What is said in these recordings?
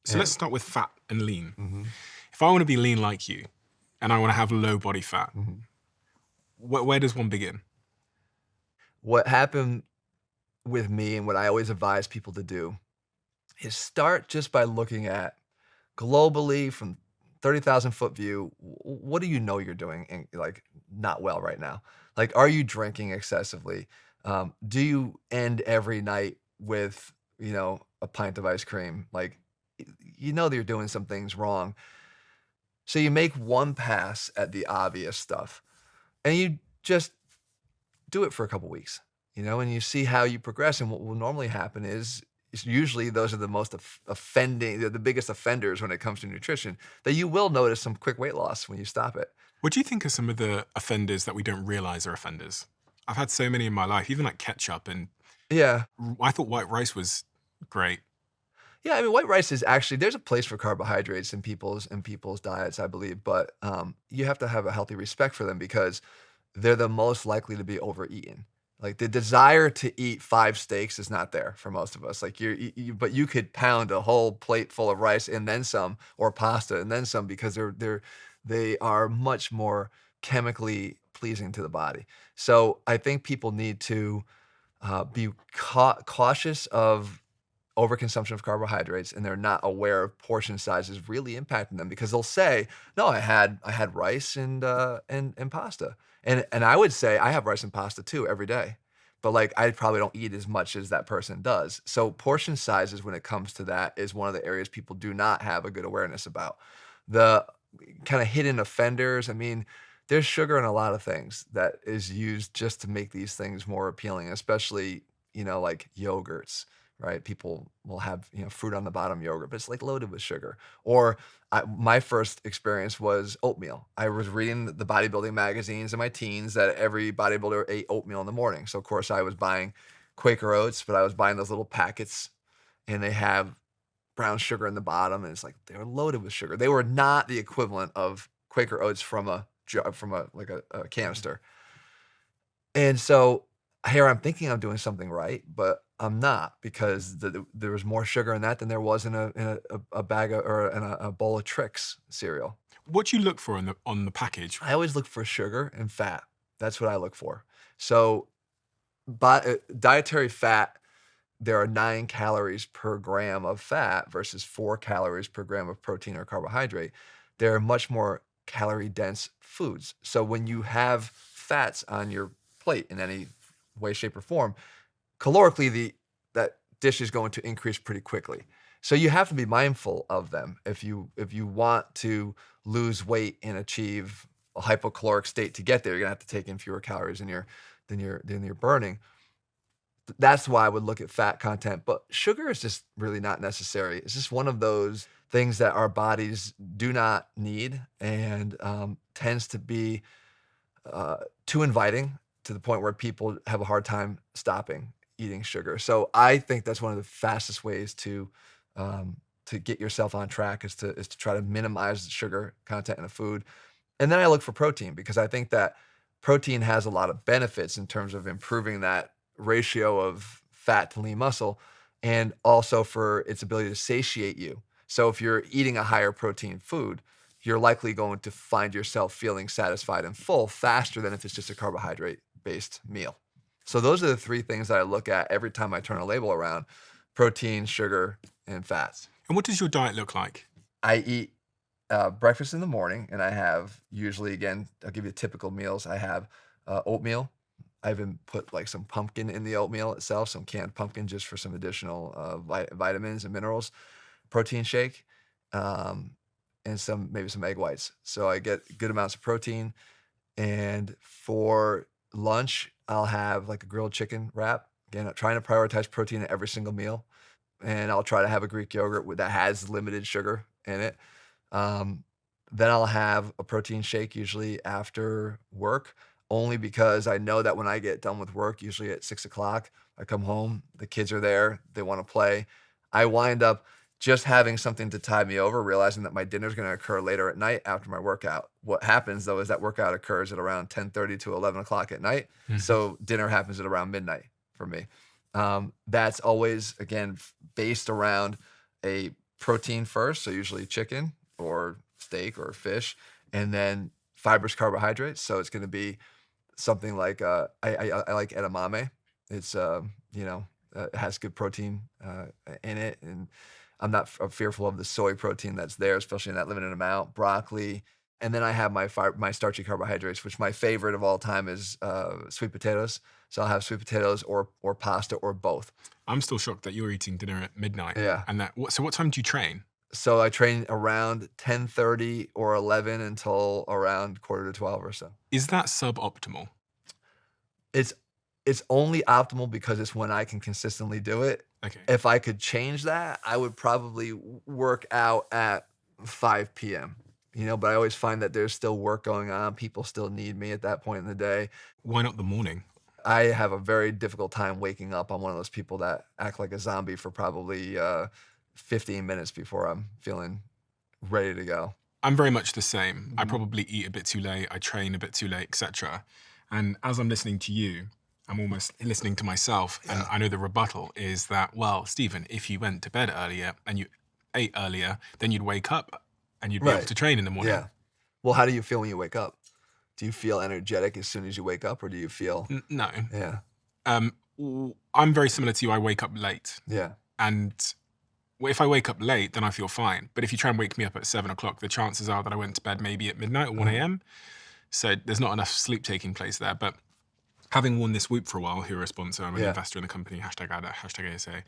So let's start with fat and lean. Mm-hmm. If I want to be lean like you and I want to have low body fat, where does one begin? What happened with me and what I always advise people to do is start just by looking at globally from 30,000 foot view, what do you know you're doing and like not well right now? Like, are you drinking excessively? Do you end every night with, a pint of ice cream? Like, you know that you're doing some things wrong. So you make one pass at the obvious stuff and you just do it for a couple weeks, and you see how you progress. And what will normally happen is usually those are the most offending, they're the biggest offenders when it comes to nutrition, that you will notice some quick weight loss when you stop it. What do you think are some of the offenders that we don't realize are offenders? I've had so many in my life, even like ketchup, and Yeah. I thought white rice was great. Yeah, I mean, white rice is actually, there's a place for carbohydrates in people's diets, I believe, but you have to have a healthy respect for them because they're the most likely to be overeaten. Like the desire to eat 5 steaks is not there for most of us. Like but you could pound a whole plate full of rice and then some, or pasta and then some, because they are much more chemically pleasing to the body. So I think people need to be cautious of overconsumption of carbohydrates, and they're not aware of portion sizes really impacting them, because they'll say, "No, I had rice and pasta," and I would say I have rice and pasta too every day, but like I probably don't eat as much as that person does. So portion sizes, when it comes to that, is one of the areas people do not have a good awareness about. The kind of hidden offenders. I mean, there's sugar in a lot of things that is used just to make these things more appealing, especially like yogurts. Right? People will have, fruit on the bottom yogurt, but it's like loaded with sugar. Or my first experience was oatmeal. I was reading the bodybuilding magazines in my teens that every bodybuilder ate oatmeal in the morning. So of course I was buying Quaker Oats, but I was buying those little packets, and they have brown sugar in the bottom, and it's like they were loaded with sugar. They were not the equivalent of Quaker Oats from a canister. And so here I'm thinking I'm doing something right, but I'm not, because there was more sugar in that than there was in a bag of, or in a bowl of Trix cereal. What do you look for on the package? I always look for sugar and fat. That's what I look for. So, dietary fat, there are 9 calories per gram of fat versus 4 calories per gram of protein or carbohydrate. They're much more calorie dense foods. So when you have fats on your plate in any way, shape, or form, calorically that dish is going to increase pretty quickly. So you have to be mindful of them if you want to lose weight and achieve a hypocaloric state. To get there, you're gonna have to take in fewer calories than you're burning. That's why I would look at fat content, but sugar is just really not necessary. It's just one of those things that our bodies do not need, and tends to be too inviting to the point where people have a hard time stopping eating sugar. So I think that's one of the fastest ways to get yourself on track is to try to minimize the sugar content in a food. And then I look for protein, because I think that protein has a lot of benefits in terms of improving that ratio of fat to lean muscle, and also for its ability to satiate you. So if you're eating a higher protein food, you're likely going to find yourself feeling satisfied and full faster than if it's just a carbohydrate-based meal. So those are the 3 things that I look at every time I turn a label around: protein, sugar, and fats. And what does your diet look like? I eat breakfast in the morning, and I have usually, again, I'll give you typical meals. I have oatmeal. I even put like some pumpkin in the oatmeal itself, some canned pumpkin, just for some additional vitamins and minerals. Protein shake, and maybe some egg whites. So I get good amounts of protein. And for lunch, I'll have like a grilled chicken wrap. Again, I'm trying to prioritize protein at every single meal. And I'll try to have a Greek yogurt that has limited sugar in it. Then I'll have a protein shake usually after work, only because I know that when I get done with work, usually at 6 o'clock, I come home, the kids are there, they want to play. I wind up just having something to tide me over, realizing that my dinner is going to occur later at night after my workout. What happens, though, is that workout occurs at around 10:30 to 11 o'clock at night. So dinner happens at around midnight for me. That's always, again, based around a protein first, so usually chicken or steak or fish, and then fibrous carbohydrates. So it's going to be something like I like edamame. It's it has good protein in it, and I'm not fearful of the soy protein that's there, especially in that limited amount. Broccoli, and then I have my starchy carbohydrates, which my favorite of all time is sweet potatoes. So I'll have sweet potatoes or pasta or both. I'm still shocked that you're eating dinner at midnight. Yeah. And so what time do you train? So I train around 10:30 or 11 until around quarter to 12 or so. Is that suboptimal? It's it's only optimal because it's when I can consistently do it. Okay. If I could change that, I would probably work out at 5 PM, but I always find that there's still work going on. People still need me at that point in the day. Why not the morning? I have a very difficult time waking up. I'm one of those people that act like a zombie for probably 15 minutes before I'm feeling ready to go. I'm very much the same. I Mhm. probably eat a bit too late, I train a bit too late, etc. And as I'm listening to you, I'm almost listening to myself. And Yeah. I know the rebuttal is that, well, Stephen, if you went to bed earlier and you ate earlier, then you'd wake up and you'd be able Right. to train in the morning. Yeah. Well, how do you feel when you wake up? Do you feel energetic as soon as you wake up, or do you feel No. yeah, I'm very similar to you. I wake up late. yeah, And if I wake up late, then I feel fine. But if you try and wake me up at 7 o'clock, the chances are that I went to bed maybe at midnight or 1 a.m. So there's not enough sleep taking place there. But having worn this Whoop for a while, who are a sponsor, I'm an Yeah. investor in the company, #ADA, #ASA.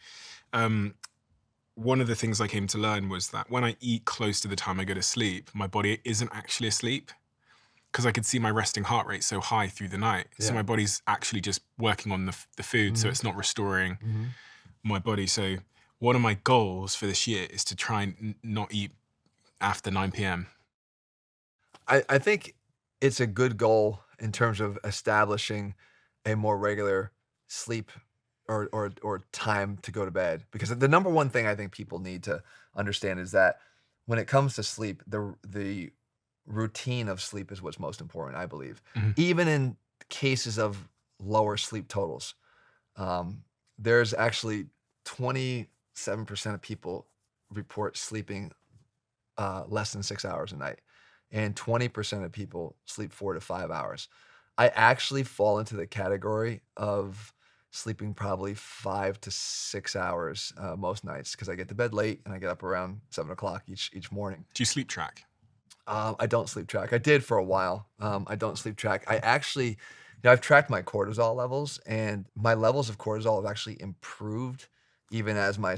One of the things I came to learn was that when I eat close to the time I go to sleep, my body isn't actually asleep because I could see my resting heart rate so high through the night. So Yeah. my body's actually just working on the food, so Mhm. it's not restoring Mhm. my body. So one of my goals for this year is to try and not eat after 9 p.m. I think it's a good goal in terms of establishing a more regular sleep or time to go to bed, because the number one thing I think people need to understand is that when it comes to sleep, the routine of sleep is what's most important, I believe. Mhm. Even in cases of lower sleep totals, there's actually 27% of people report sleeping less than 6 hours a night, and 20% of people sleep 4 to 5 hours. I actually fall into the category of sleeping probably 5 to 6 hours most nights because I get to bed late and I get up around 7 o'clock each morning. Do you sleep track? I don't sleep track. I did for a while. I don't sleep track. I actually, I've tracked my cortisol levels, and my levels of cortisol have actually improved even as my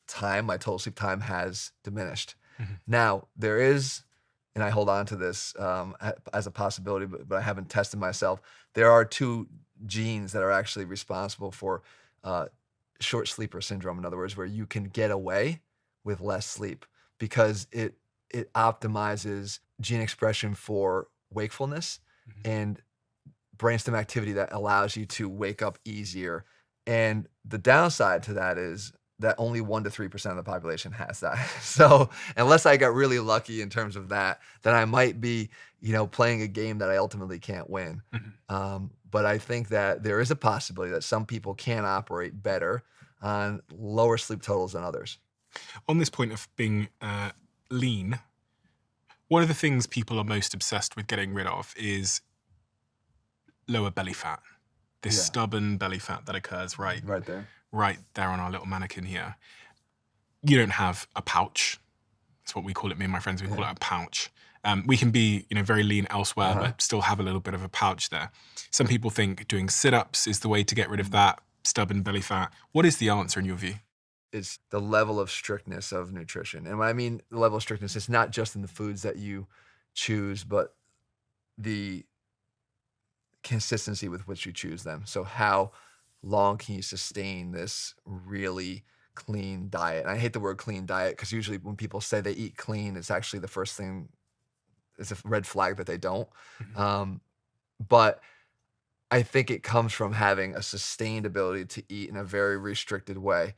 total sleep time has diminished. Mhm. Now, there is, and I hold on to this as a possibility, but I haven't tested myself. There are two genes that are actually responsible for uh, short sleeper syndrome. In other words, where you can get away with less sleep because it optimizes gene expression for wakefulness Mhm. and brainstem activity that allows you to wake up easier. And the downside to that is that only 1 to 3% of the population has that. So unless I got really lucky in terms of that, then I might be, playing a game that I ultimately can't win. Mhm. But I think that there is a possibility that some people can operate better on lower sleep totals than others. On this point of being lean, one of the things people are most obsessed with getting rid of is lower belly fat. This Yeah. stubborn belly fat that occurs right Right there. on our little mannequin here. You don't have a pouch. That's what we call it. Me and my friends, we call Yeah. it a pouch. We can be, very lean elsewhere, Uh-huh. but still have a little bit of a pouch there. Some people think doing sit-ups is the way to get rid of that stubborn belly fat. What is the answer in your view? Is the level of strictness of nutrition. And when I mean the level of strictness, it's not just in the foods that you choose, but the consistency with which you choose them. So how long can you sustain this really clean diet? And I hate the word clean diet because usually when people say they eat clean, it's actually the first thing, it's a red flag that they don't. Mhm. But I think it comes from having a sustained ability to eat in a very restricted way.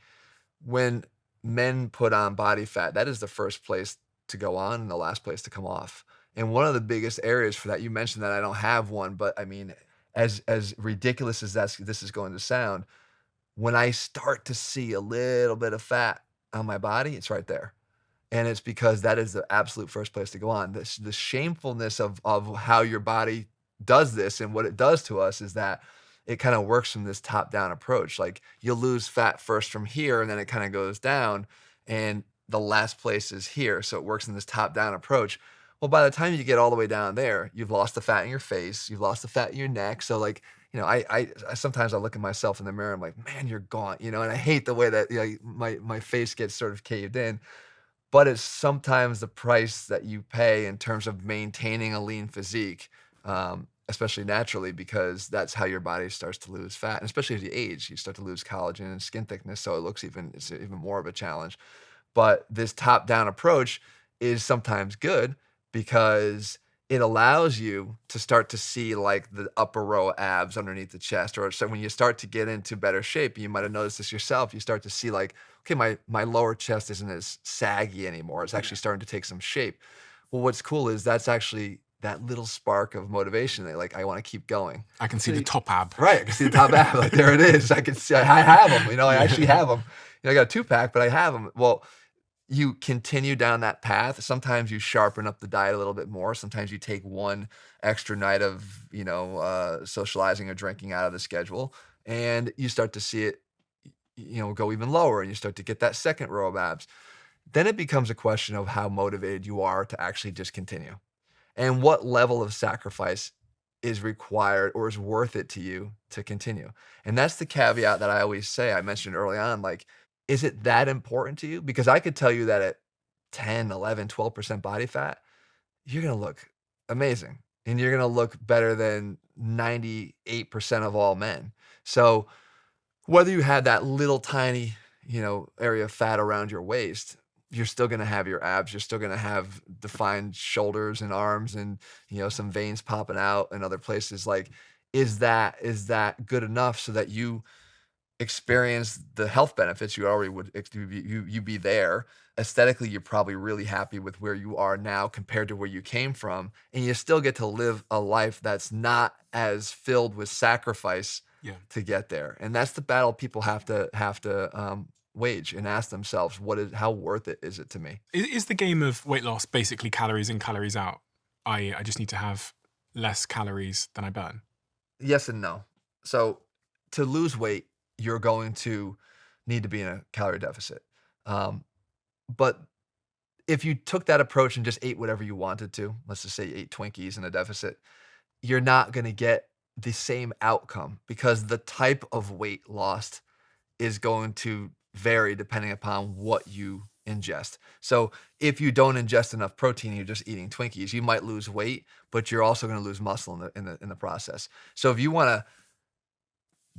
When men put on body fat, that is the first place to go on and the last place to come off. And one of the biggest areas for that, you mentioned that I don't have one, but I mean, as ridiculous as this is going to sound, when I start to see a little bit of fat on my body, it's right there. And it's because that is the absolute first place to go on. The shamefulness of how your body does this and what it does to us is that it kind of works from this top-down approach. Like, you'll lose fat first from here, and then it kind of goes down, and the last place is here. So it works in this top-down approach. Well, by the time you get all the way down there, you've lost the fat in your face, you've lost the fat in your neck. So, like, I sometimes I look at myself in the mirror, I'm like, man, you're gaunt, and I hate the way that my face gets sort of caved in. But it's sometimes the price that you pay in terms of maintaining a lean physique, especially naturally, because that's how your body starts to lose fat. And especially as you age, you start to lose collagen and skin thickness. So it's even more of a challenge. But this top-down approach is sometimes good because it allows you to start to see like the upper row abs underneath the chest. Or so when you start to get into better shape, you might have noticed this yourself, you start to see like, okay, my lower chest isn't as saggy anymore. It's actually starting to take some shape. Well, what's cool is that's actually that little spark of motivation that like, I want to keep going. I can see the top ab. Right. I can see the top ab. Like, there it is. I can see, I have them, I actually have them. I got a 2-pack, but I have them. Well, you continue down that path. Sometimes you sharpen up the diet a little bit more. Sometimes you take one extra night of, socializing or drinking out of the schedule, and you start to see it, go even lower, and you start to get that second row of abs. Then it becomes a question of how motivated you are to actually just continue and what level of sacrifice is required or is worth it to you to continue. And that's the caveat that I always say. I mentioned early on, like, is it that important to you? Because I could tell you that at 10, 11, 12% body fat, you're going to look amazing and you're going to look better than 98% of all men. So whether you have that little tiny, area of fat around your waist, you're still going to have your abs. You're still going to have defined shoulders and arms and, some veins popping out in other places. Like, is that good enough so that you experience the health benefits you already would you be there? Aesthetically, you're probably really happy with where you are now compared to where you came from, and you still get to live a life that's not as filled with sacrifice to get there. And that's the battle people have to wage and ask themselves, how worth it is it to me? Is the game of weight loss basically calories in, calories out? I just need to have less calories than I burn. Yes and no. So to lose weight, you're going to need to be in a calorie deficit. But if you took that approach and just ate whatever you wanted to, let's just say you ate Twinkies in a deficit, you're not going to get the same outcome because the type of weight lost is going to vary depending upon what you ingest. So if you don't ingest enough protein and you're just eating Twinkies, you might lose weight, but you're also going to lose muscle in the process. So if you want to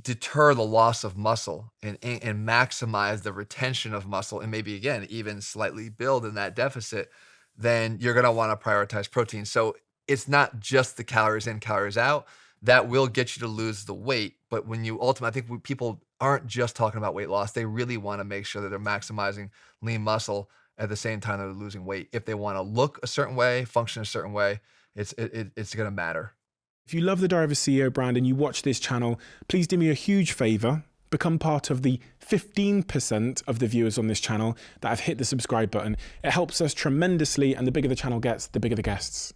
deter the loss of muscle and maximize the retention of muscle and maybe again even slightly build in that deficit, then you're going to want to prioritize protein. So it's not just the calories in, calories out that will get you to lose the weight, but when you ultimately, I think people aren't just talking about weight loss, they really want to make sure that they're maximizing lean muscle at the same time that they're losing weight. If they want to look a certain way, function a certain way, it's going to matter. If you love the Diary of a CEO brand and you watch this channel, please do me a huge favor. Become part of the 15% of the viewers on this channel that have hit the subscribe button. It helps us tremendously, and the bigger the channel gets, the bigger the guests.